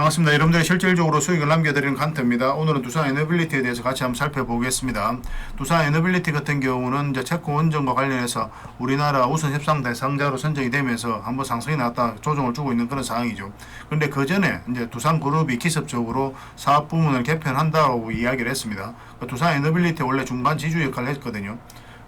반갑습니다. 여러분들이 실질적으로 수익을 남겨드리는 칸트입니다. 오늘은 두산 에너빌리티에 대해서 같이 한번 살펴보겠습니다. 두산 에너빌리티 같은 경우는 이제 채권 원전과 관련해서 우리나라 우선 협상 대상자로 선정이 되면서 한번 상승이 나왔다 조정을 주고 있는 그런 상황이죠. 그런데 그 전에 이제 두산그룹이 기습적으로 사업 부문을 개편한다고 이야기를 했습니다. 두산 에너빌리티 원래 중간 지주 역할을 했거든요.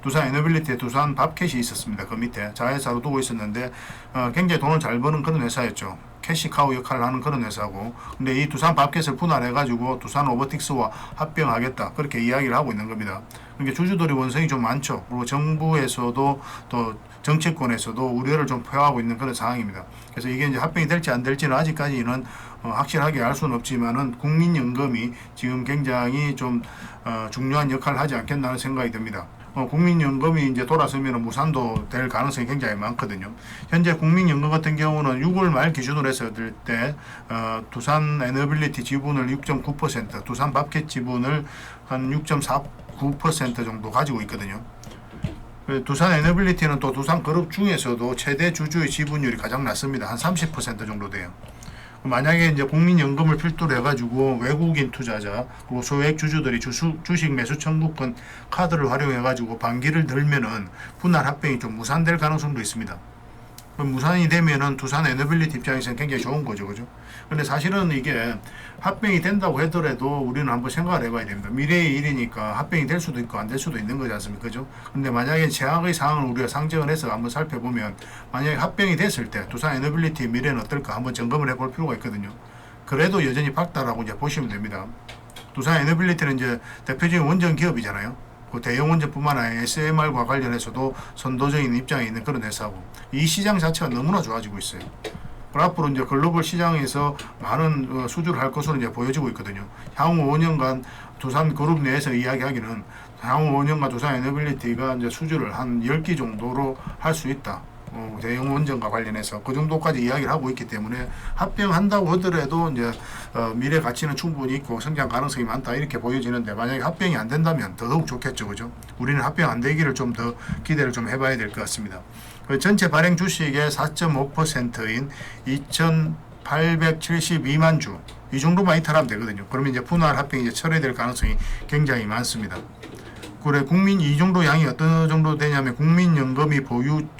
두산 에너빌리티에 두산 밥캣이 있었습니다. 그 밑에 자회사로 두고 있었는데 굉장히 돈을 잘 버는 그런 회사였죠. 캐시카우 역할을 하는 그런 회사고, 근데 이 두산 밥캣을 분할해가지고 두산 로보틱스와 합병하겠다 그렇게 이야기를 하고 있는 겁니다. 그러니까 주주들이 원성이 좀 많죠. 그리고 정부에서도 또 정치권에서도 우려를 좀 표하고 있는 그런 상황입니다. 그래서 이게 이제 합병이 될지 안 될지는 아직까지는 확실하게 알 수는 없지만은 국민연금이 지금 굉장히 좀 중요한 역할을 하지 않겠나 하는 생각이 듭니다. 국민연금이 이제 돌아서면 무산도 될 가능성이 굉장히 많거든요. 현재 국민연금 같은 경우는 6월 말 기준으로 했을 때 두산 에너빌리티 지분을 6.9%, 두산 밥캣 지분을 한 6.49% 정도 가지고 있거든요. 두산 에너빌리티는 또 두산 그룹 중에서도 최대 주주의 지분율이 가장 낮습니다. 한 30% 정도 돼요. 만약에 이제 국민연금을 필두로 해가지고 외국인 투자자 그리고 소액 주주들이 주식 매수 청구권 카드를 활용해가지고 반기를 들면은 분할 합병이 좀 무산될 가능성도 있습니다. 무산이 되면은 두산 에너빌리티 입장에서는 굉장히 좋은 거죠, 그죠? 근데 사실은 이게 합병이 된다고 하더라도 우리는 한번 생각을 해봐야 됩니다. 미래의 일이니까 합병이 될 수도 있고 안 될 수도 있는 거지 않습니까, 그죠? 근데 만약에 최악의 상황을 우리가 상정을 해서 한번 살펴보면 만약에 합병이 됐을 때 두산 에너빌리티의 미래는 어떨까 한번 점검을 해볼 필요가 있거든요. 그래도 여전히 밝다라고 이제 보시면 됩니다. 두산 에너빌리티는 이제 대표적인 원전 기업이잖아요. 대형 원전뿐만 아니라 SMR과 관련해서도 선도적인 입장에 있는 그런 회사고, 이 시장 자체가 너무나 좋아지고 있어요. 앞으로 이제 글로벌 시장에서 많은 수주를 할 것으로 이제 보여지고 있거든요. 향후 5년간 두산 그룹 내에서 이야기하기는 향후 5년간 두산 에너빌리티가 이제 수주를 한 10기 정도로 할 수 있다. 대형 원전과 관련해서 그 정도까지 이야기를 하고 있기 때문에 합병한다고 하더라도 이제 미래 가치는 충분히 있고 성장 가능성이 많다 이렇게 보여지는데, 만약에 합병이 안 된다면 더더욱 좋겠죠, 그죠? 우리는 합병 안 되기를 좀 더 기대를 좀 해봐야 될 것 같습니다. 전체 발행 주식의 4.5%인 2,872만 주, 이 정도만 이탈하면 되거든요. 그러면 이제 분할 합병이 이제 철회될 가능성이 굉장히 많습니다. 그래, 국민 이 정도 양이 어떤 정도 되냐면 국민연금이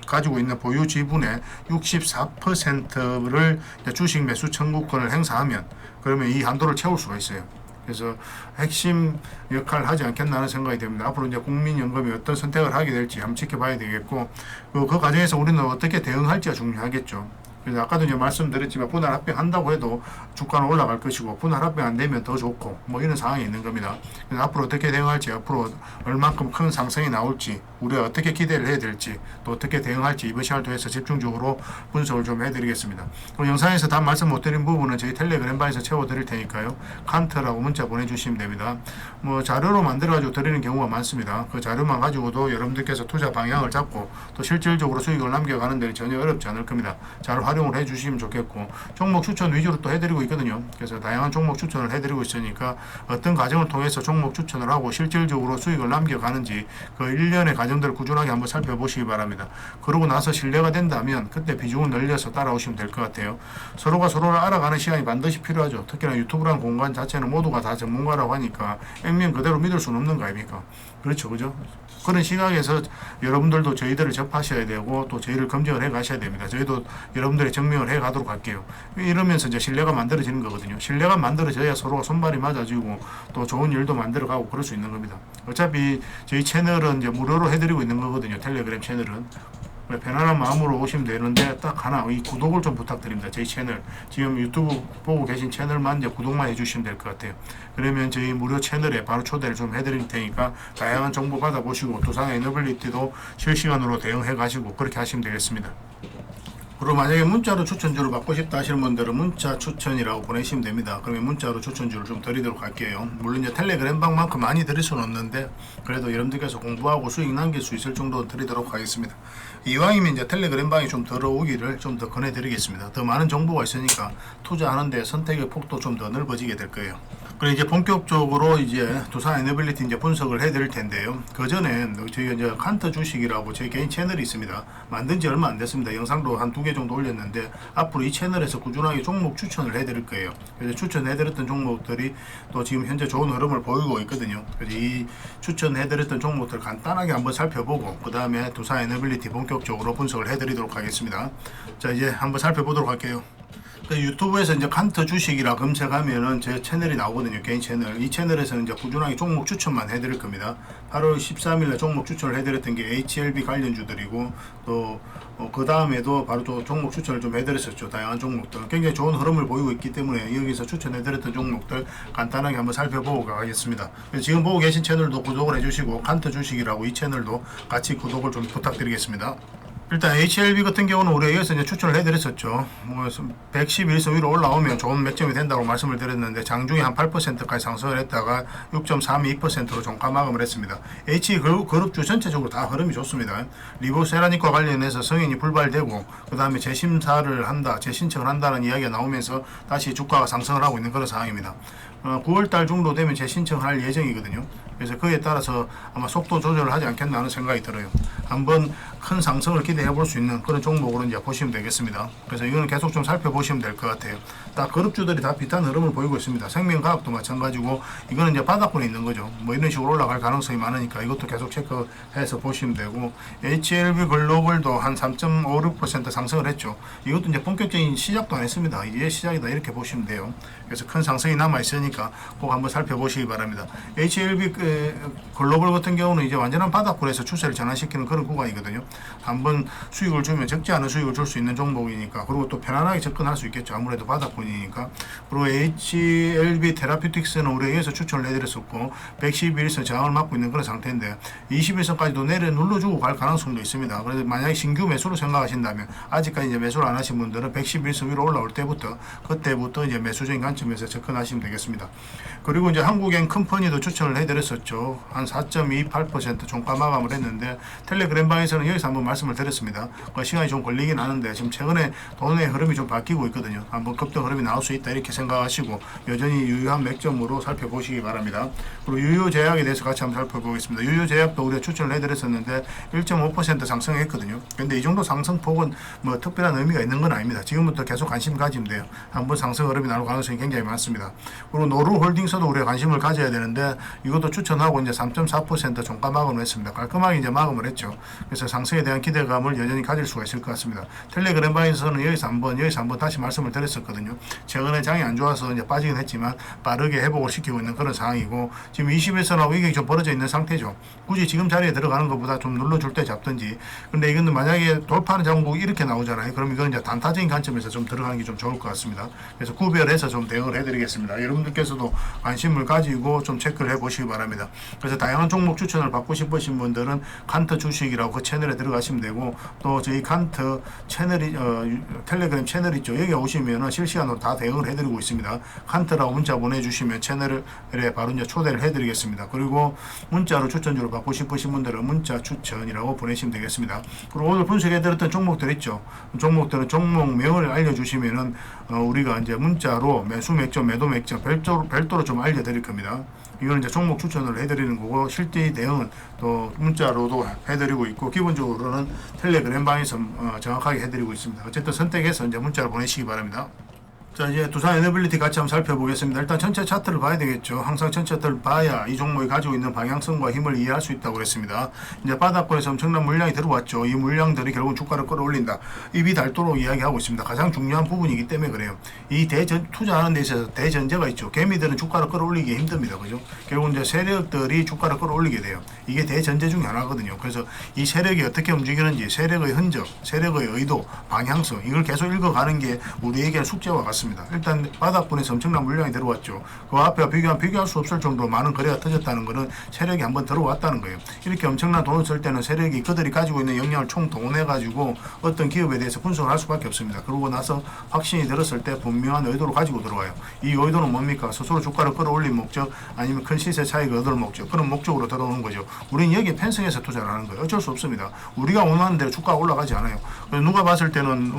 가지고 있는 보유 지분의 64%를 주식 매수 청구권을 행사하면 그러면 이 한도를 채울 수가 있어요. 그래서 핵심 역할을 하지 않겠나 하는 생각이 듭니다. 앞으로 이제 국민연금이 어떤 선택을 하게 될지 한번 지켜봐야 되겠고, 그 과정에서 우리는 어떻게 대응할지가 중요하겠죠. 그래서 아까도 이제 말씀드렸지만 분할 합병한다고 해도 주가는 올라갈 것이고, 분할 합병 안 되면 더 좋고 뭐 이런 상황이 있는 겁니다. 그래서 앞으로 어떻게 대응할지, 앞으로 얼만큼 큰 상승이 나올지, 우리가 어떻게 기대를 해야 될지, 또 어떻게 대응할지 이번 시간을 통해서 집중적으로 분석을 좀 해드리겠습니다. 그리고 영상에서 다 말씀 못 드린 부분은 저희 텔레그램방에서 채워드릴 테니까요. 칸트라고 문자 보내주시면 됩니다. 뭐 자료로 만들어가지고 드리는 경우가 많습니다. 그 자료만 가지고도 여러분들께서 투자 방향을 잡고 또 실질적으로 수익을 남겨가는 데는 전혀 어렵지 않을 겁니다. 잘 활용을 해주시면 좋겠고, 종목 추천 위주로 또 해드리고 있거든요. 그래서 다양한 종목 추천을 해드리고 있으니까 어떤 과정을 통해서 종목 추천을 하고 실질적으로 수익을 남겨가는지 그 일련의 과정들을 꾸준하게 한번 살펴보시기 바랍니다. 그러고 나서 신뢰가 된다면 그때 비중을 늘려서 따라오시면 될 것 같아요. 서로가 서로를 알아가는 시간이 반드시 필요하죠. 특히나 유튜브라는 공간 자체는 모두가 다 전문가라고 하니까 액면 그대로 믿을 수는 없는 거 아닙니까? 그렇죠, 그죠? 그런 시각에서 여러분들도 저희들을 접하셔야 되고 또 저희를 검증을 해 가셔야 됩니다. 저희도 여러분들의 증명을 해 가도록 할게요. 이러면서 이제 신뢰가 만들어지는 거거든요. 신뢰가 만들어져야 서로가 손발이 맞아지고 또 좋은 일도 만들어가고 그럴 수 있는 겁니다. 어차피 저희 채널은 이제 무료로 해드리고 있는 거거든요. 텔레그램 채널은. 편안한 마음으로 오시면 되는데 딱 하나, 이 구독을 좀 부탁드립니다. 저희 채널 지금 유튜브 보고 계신 채널만 이제 구독만 해주시면 될 것 같아요. 그러면 저희 무료 채널에 바로 초대를 좀 해드릴 테니까 다양한 정보 받아보시고 두산 에너빌리티도 실시간으로 대응해 가시고 그렇게 하시면 되겠습니다. 그리고 만약에 문자로 추천주를 받고 싶다 하시는 분들은 문자 추천이라고 보내시면 됩니다. 그러면 문자로 추천주를 좀 드리도록 할게요. 물론 이제 텔레그램방만큼 많이 드릴 수는 없는데 그래도 여러분들께서 공부하고 수익 남길 수 있을 정도 드리도록 하겠습니다. 이왕이면 이제 텔레그램방이 좀 들어오기를 좀 더 권해드리겠습니다. 더 많은 정보가 있으니까 투자하는데 선택의 폭도 좀 더 넓어지게 될 거예요. 그래 이제 본격적으로 이제 두산 에너빌리티 이제 분석을 해드릴 텐데요. 그 전에 저희가 이제 칸터 주식이라고 제 개인 채널이 있습니다. 만든 지 얼마 안 됐습니다. 영상도 한 2개 정도 올렸는데 앞으로 이 채널에서 꾸준하게 종목 추천을 해드릴 거예요. 그래서 추천해드렸던 종목들이 또 지금 현재 좋은 흐름을 보이고 있거든요. 그래서 이 추천해드렸던 종목들 간단하게 한번 살펴보고 그 다음에 두산 에너빌리티 본격적으로 분석을 해드리도록 하겠습니다. 자 이제 한번 살펴보도록 할게요. 유튜브에서 이제 칸터 주식이라 검색하면은 제 채널이 나오거든요. 개인 채널. 이 채널에서는 이제 꾸준하게 종목 추천만 해드릴 겁니다. 8월 13일에 종목 추천을 해드렸던 게 HLB 관련주들이고 또 그 다음에도 바로 또 종목 추천을 좀 해드렸었죠. 다양한 종목들. 굉장히 좋은 흐름을 보이고 있기 때문에 여기서 추천해드렸던 종목들 간단하게 한번 살펴보고 가겠습니다. 지금 보고 계신 채널도 구독을 해주시고 칸터 주식이라고 이 채널도 같이 구독을 좀 부탁드리겠습니다. 일단 HLB 같은 경우는 우리가 여기서 이제 추천을 해드렸었죠. 뭐 111선 위로 올라오면 좋은 맥점이 된다고 말씀을 드렸는데 장중에 한 8%까지 상승을 했다가 6.32%로 종가 마감을 했습니다. H그룹주 전체적으로 다 흐름이 좋습니다. 리보세라닉과 관련해서 승인이 불발되고 그 다음에 재심사를 한다, 재신청을 한다는 이야기가 나오면서 다시 주가가 상승을 하고 있는 그런 상황입니다. 9월달 정도 되면 재신청을 할 예정이거든요. 그래서 그에 따라서 아마 속도 조절을 하지 않겠나 하는 생각이 들어요. 한번 큰 상승을 기대해 볼 수 있는 그런 종목으로 이제 보시면 되겠습니다. 그래서 이거는 계속 좀 살펴보시면 될 것 같아요. 딱 그룹주들이 다 비슷한 흐름을 보이고 있습니다. 생명과학도 마찬가지고 이거는 이제 바닥권에 있는 거죠. 뭐 이런 식으로 올라갈 가능성이 많으니까 이것도 계속 체크해서 보시면 되고 HLB 글로벌도 한 3.56% 상승을 했죠. 이것도 이제 본격적인 시작도 안 했습니다. 이제 시작이다 이렇게 보시면 돼요. 그래서 큰 상승이 남아 있으니까 꼭 한번 살펴보시기 바랍니다. HLB 글로벌 같은 경우는 이제 완전한 바닥권에서 추세를 전환시키는 그런 구간이거든요. 한번 수익을 주면 적지 않은 수익을 줄 수 있는 종목이니까 그리고 또 편안하게 접근할 수 있겠죠. 아무래도 바닥권이니까. 그리고 HLB 테라피틱스는 우리가 여기서 추천을 해드렸었고 111선 저항을 맞고 있는 그런 상태인데 21선까지도 내려 눌러주고 갈 가능성도 있습니다. 그래서 만약에 신규 매수로 생각하신다면 아직까지 이제 매수를 안 하신 분들은 111선 위로 올라올 때부터 그때부터 이제 매수적인 관점에서 접근하시면 되겠습니다. 그리고 이제 한국엔 컴퍼니도 추천을 해드렸었죠. 한 4.28% 종가 마감을 했는데 텔레그램방에서는 여기서 한번 말씀을 드렸습니다. 시간이 좀 걸리긴 하는데 지금 최근에 돈의 흐름이 좀 바뀌고 있거든요. 한번 급등 흐름이 나올 수 있다 이렇게 생각하시고 여전히 유효한 맥점으로 살펴보시기 바랍니다. 그리고 유효제약에 대해서 같이 한번 살펴보겠습니다. 유효제약도 우리가 추천을 해드렸었는데 1.5% 상승했거든요. 근데 이 정도 상승폭은 뭐 특별한 의미가 있는 건 아닙니다. 지금부터 계속 관심 가지면 돼요. 한번 상승 흐름이 나올 가능성이 굉장히 많습니다. 그리고 노루홀딩스도 우리가 관심을 가져야 되는데 이것도 추천하고 이제 3.4% 종가 마감을 했습니다. 깔끔하게 이제 마감을 했죠. 그래서 상승에 대한 기대감을 여전히 가질 수가 있을 것 같습니다. 텔레그램방에서는 여기서 한번 다시 말씀을 드렸었거든요. 최근에 장이 안 좋아서 이제 빠지긴 했지만 빠르게 회복을 시키고 있는 그런 상황이고 지금 21선하고 이게 좀 벌어져 있는 상태죠. 굳이 지금 자리에 들어가는 것보다 좀 눌러줄 때 잡든지. 근데 이건 만약에 돌파하는 장국이 이렇게 나오잖아요. 그럼 이건 이제 단타적인 관점에서 좀 들어가는 게 좀 좋을 것 같습니다. 그래서 구별해서 좀 대응을 해드리겠습니다. 여러분들께서도 관심을 가지고 좀 체크를 해보시기 바랍니다. 그래서 다양한 종목 추천을 받고 싶으신 분들은 칸터 주식이라고 그 채널에 들어가시면 되고 또 저희 칸터 채널이 텔레그램 채널 있죠. 여기 오시면은 실시간으로 다 대응을 해드리고 있습니다. 칸터라고 문자 보내주시면 채널에 바로 이제 초대를 해드리겠습니다. 그리고 문자로 추천주를 받고 싶으신 분들은 문자 추천이라고 보내시면 되겠습니다. 그리고 오늘 분석해드렸던 종목들 있죠. 종목들은 종목명을 알려주시면은 우리가 이제 문자로 매수 맥점, 매도 맥점 별도로 좀 알려드릴 겁니다. 이거는 이제 종목 추천을 해드리는 거고 실제 대응은 또 문자로도 해드리고 있고 기본적으로는 텔레그램방에서 정확하게 해드리고 있습니다. 어쨌든 선택해서 이제 문자로 보내시기 바랍니다. 자 이제 두산 에너빌리티 같이 한번 살펴보겠습니다. 일단 전체 차트를 봐야 되겠죠. 항상 전체 차트를 봐야 이 종목이 가지고 있는 방향성과 힘을 이해할 수 있다고 그랬습니다. 이제 바닥권에서 엄청난 물량이 들어왔죠. 이 물량들이 결국 주가를 끌어올린다. 입이 닳도록 이야기하고 있습니다. 가장 중요한 부분이기 때문에 그래요. 이 투자하는 데 있어서 대전제가 있죠. 개미들은 주가를 끌어올리기 힘듭니다. 그죠? 결국 이제 세력들이 주가를 끌어올리게 돼요. 이게 대전제 중에 하나거든요. 그래서 이 세력이 어떻게 움직이는지 세력의 흔적, 세력의 의도, 방향성 이걸 계속 읽어가는 게 우리에게 숙제와 같습니다. 일단 바닥권에서 엄청난 물량이 들어왔죠. 그 앞에 비교할 수 없을 정도로 많은 거래가 터졌다는 것은 세력이 한번 들어왔다는 거예요. 이렇게 엄청난 돈을 쓸 때는 세력이 그들이 가지고 있는 역량을 총동원해 가지고 어떤 기업에 대해서 분석을 할 수밖에 없습니다. 그러고 나서 확신이 들었을 때 분명한 의도를 가지고 들어와요. 이 의도는 뭡니까? 스스로 주가를 끌어올린 목적 아니면 큰 시세 차익을 얻을 목적 그런 목적으로 들어오는 거죠. 우리는 여기에 편성해서 투자를 하는 거예요. 어쩔 수 없습니다. 우리가 원하는 대로 주가가 올라가지 않아요. 누가 봤을 때는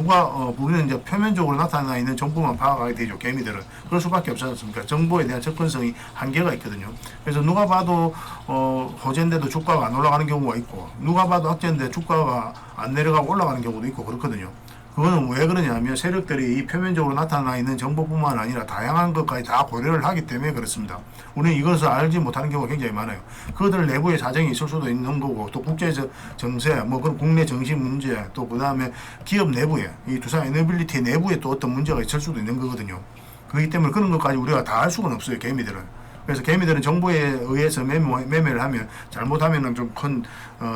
우리는 이제 표면적으로 나타나 있는 정보만 금방 파악하게 되죠. 개미들은 그럴 수밖에 없지 않습니까? 정보에 대한 접근성이 한계가 있거든요. 그래서 누가 봐도 호재인데도 주가가 안 올라가는 경우가 있고, 누가 봐도 악재인데 주가가 안 내려가고 올라가는 경우도 있고 그렇거든요. 그거는 왜 그러냐면 세력들이 이 표면적으로 나타나 있는 정보뿐만 아니라 다양한 것까지 다 고려를 하기 때문에 그렇습니다. 우리는 이것을 알지 못하는 경우가 굉장히 많아요. 그들 내부의 사정이 있을 수도 있는 거고, 또 국제적 정세, 뭐 그런 국내 정신 문제, 또 그 다음에 기업 내부에, 이 두산 에너빌리티 내부에 또 어떤 문제가 있을 수도 있는 거거든요. 그렇기 때문에 그런 것까지 우리가 다 알 수는 없어요, 개미들은. 그래서 개미들은 정보에 의해서 매매를 하면, 잘못하면은 좀 큰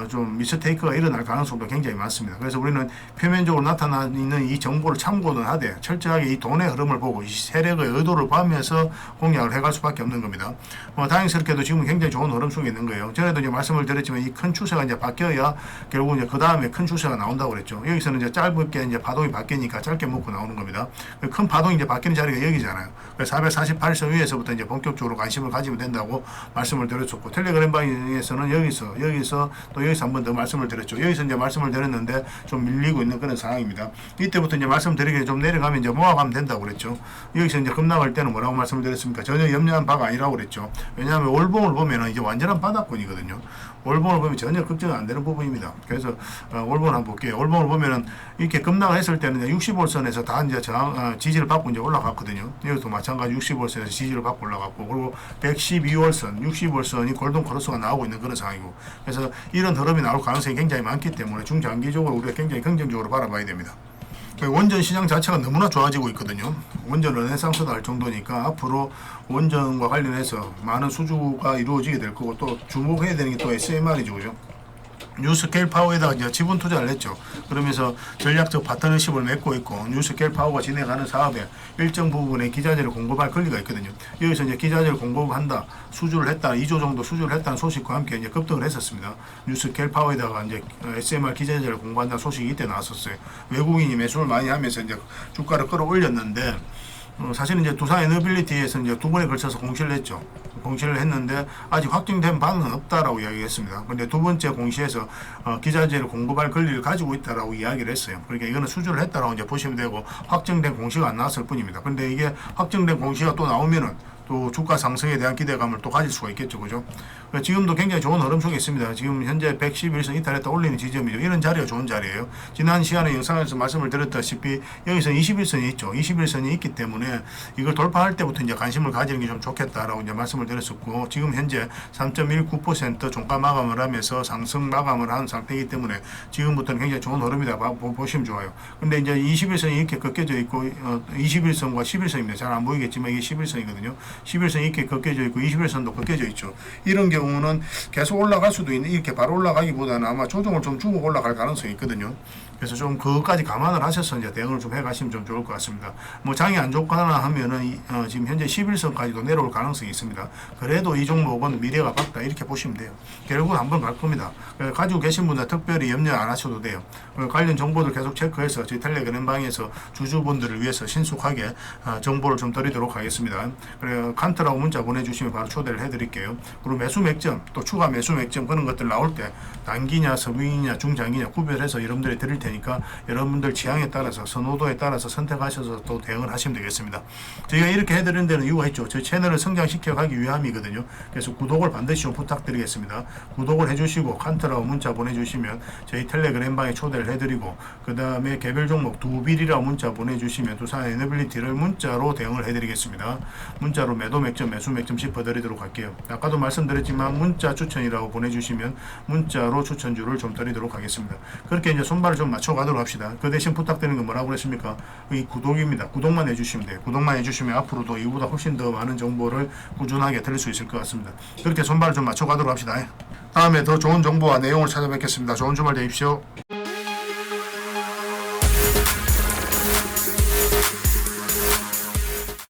좀 미스테이크가 일어날 가능성도 굉장히 많습니다. 그래서 우리는 표면적으로 나타나 있는 이 정보를 참고는 하되 철저하게 이 돈의 흐름을 보고 이 세력의 의도를 보면서 공략을 해갈 수밖에 없는 겁니다. 다행스럽게도 지금은 굉장히 좋은 흐름 속에 있는 거예요. 전에도 이제 말씀을 드렸지만 이 큰 추세가 이제 바뀌어야 결국 이제 그 다음에 큰 추세가 나온다고 그랬죠. 여기서는 이제 짧게 이제 파동이 바뀌니까 짧게 먹고 나오는 겁니다. 큰 파동이 이제 바뀌는 자리가 여기잖아요. 그래서 448선 위에서부터 이제 본격적으로 관심을 가지면 된다고 말씀을 드렸었고, 텔레그램 방에서는 여기서 또 여기서 한 번 더 말씀을 드렸죠. 여기서 이제 말씀을 드렸는데 좀 밀리고 있는 그런 상황입니다. 이때부터 이제 말씀드리기에 좀 내려가면 이제 모아가면 된다고 그랬죠. 여기서 이제 급락할 때는 뭐라고 말씀을 드렸습니까? 전혀 염려한 바가 아니라고 그랬죠. 왜냐하면 월봉을 보면은 이제 완전한 바닥권이거든요. 월봉을 보면 전혀 걱정 안 되는 부분입니다. 그래서 월봉을 한번 볼게요. 월봉을 보면은 이렇게 급락을 했을 때는 60월선에서 다 이제 지지를 받고 이제 올라갔거든요. 여기도 마찬가지 60월선에서 지지를 받고 올라갔고, 그리고 112월선, 60월선이 골든 크로스가 나오고 있는 그런 상황이고, 그래서 이런 흐름이 나올 가능성이 굉장히 많기 때문에 중장기적으로 우리가 굉장히 긍정적으로 바라봐야 됩니다. 원전 시장 자체가 너무나 좋아지고 있거든요. 원전 르네상스도 할 정도니까 앞으로 원전과 관련해서 많은 수주가 이루어지게 될 거고, 또 주목해야 되는 게 또 SMR이죠, 그죠? 뉴스케일 파워에다가 이제 지분 투자를 했죠. 그러면서 전략적 파트너십을 맺고 있고, 뉴스케일 파워가 진행하는 사업에 일정 부분의 기자재를 공급할 권리가 있거든요. 여기서 이제 기자재를 공급한다, 수주를 했다, 2조 정도 수주를 했다는 소식과 함께 이제 급등을 했었습니다. 뉴스케일 파워에다가 이제 SMR 기자재를 공급한다는 소식이 이때 나왔었어요. 외국인이 매수를 많이 하면서 이제 주가를 끌어올렸는데, 사실은 이제 두산 에너빌리티에서 이제 두 번에 걸쳐서 공시를 했죠. 공시를 했는데 아직 확정된 바는 없다라고 이야기했습니다. 그런데 두 번째 공시에서 기자재를 공급할 권리를 가지고 있다라고 이야기를 했어요. 그러니까 이거는 수주를 했다라고 이제 보시면 되고, 확정된 공시가 안 나왔을 뿐입니다. 그런데 이게 확정된 공시가 또 나오면은 또 주가 상승에 대한 기대감을 또 가질 수가 있겠죠, 그죠? 지금도 굉장히 좋은 흐름 속에 있습니다. 지금 현재 111선 이탈했다 올리는 지점이죠. 이런 자리가 좋은 자리예요. 지난 시간에 영상에서 말씀을 드렸다시피 여기서 21선이 있죠. 21선이 있기 때문에 이걸 돌파할 때부터 이제 관심을 가지는 게 좀 좋겠다라고 이제 말씀을 드렸었고, 지금 현재 3.19% 종가 마감을 하면서 상승 마감을 한 상태이기 때문에 지금부터는 굉장히 좋은 흐름이다 보시면 좋아요. 근데 이제 21선이 이렇게 꺾여져 있고, 21선과 11선입니다. 잘 안 보이겠지만 이게 11선이거든요. 11선 이렇게 꺾여져 있고 21선도 꺾여져 있죠. 이런 경우는 계속 올라갈 수도 있는, 이렇게 바로 올라가기보다는 아마 조정을 좀 주고 올라갈 가능성이 있거든요. 그래서 좀 그것까지 감안을 하셔서 이제 대응을 좀 해가시면 좀 좋을 것 같습니다. 뭐 장이 안 좋거나 하면은 지금 현재 11선까지도 내려올 가능성이 있습니다. 그래도 이 종목은 미래가 밝다 이렇게 보시면 돼요. 결국은 한번 갈 겁니다. 가지고 계신 분들 특별히 염려 안 하셔도 돼요. 관련 정보들 계속 체크해서 저희 텔레그램 방에서 주주분들을 위해서 신속하게 정보를 좀 드리도록 하겠습니다. 그래 칸트라고 문자 보내주시면 바로 초대를 해드릴게요. 그리고 매수 맥점, 또 추가 매수 맥점 그런 것들 나올 때 단기냐, 서빙이냐, 중장기냐 구별해서 여러분들이 드릴 테니까 여러분들 취향에 따라서, 선호도에 따라서 선택하셔서 또 대응을 하시면 되겠습니다. 저희가 이렇게 해드리는 데는 이유가 있죠. 저희 채널을 성장시켜 가기 위함이거든요. 그래서 구독을 반드시 좀 부탁드리겠습니다. 구독을 해주시고 칸트라고 문자 보내주시면 저희 텔레그램 방에 초대를 해드리고, 그 다음에 개별 종목 두빌이라고 문자 보내주시면 두산 에너빌리티를 문자로 대응을 해드리겠습니다. 문자로 매도 맥점, 매수 맥점 짚어드리도록 할게요. 아까도 말씀드렸지만 문자 추천이라고 보내주시면 문자로 추천주를 좀 드리도록 하겠습니다. 그렇게 이제 손발을 좀 맞춰가도록 합시다. 그 대신 부탁드리는 건 뭐라고 그랬습니까? 이 구독입니다. 구독만 해주시면 돼요. 구독만 해주시면 앞으로도 이보다 훨씬 더 많은 정보를 꾸준하게 드릴 수 있을 것 같습니다. 그렇게 손발을 좀 맞춰가도록 합시다. 다음에 더 좋은 정보와 내용을 찾아뵙겠습니다. 좋은 주말 되십시오.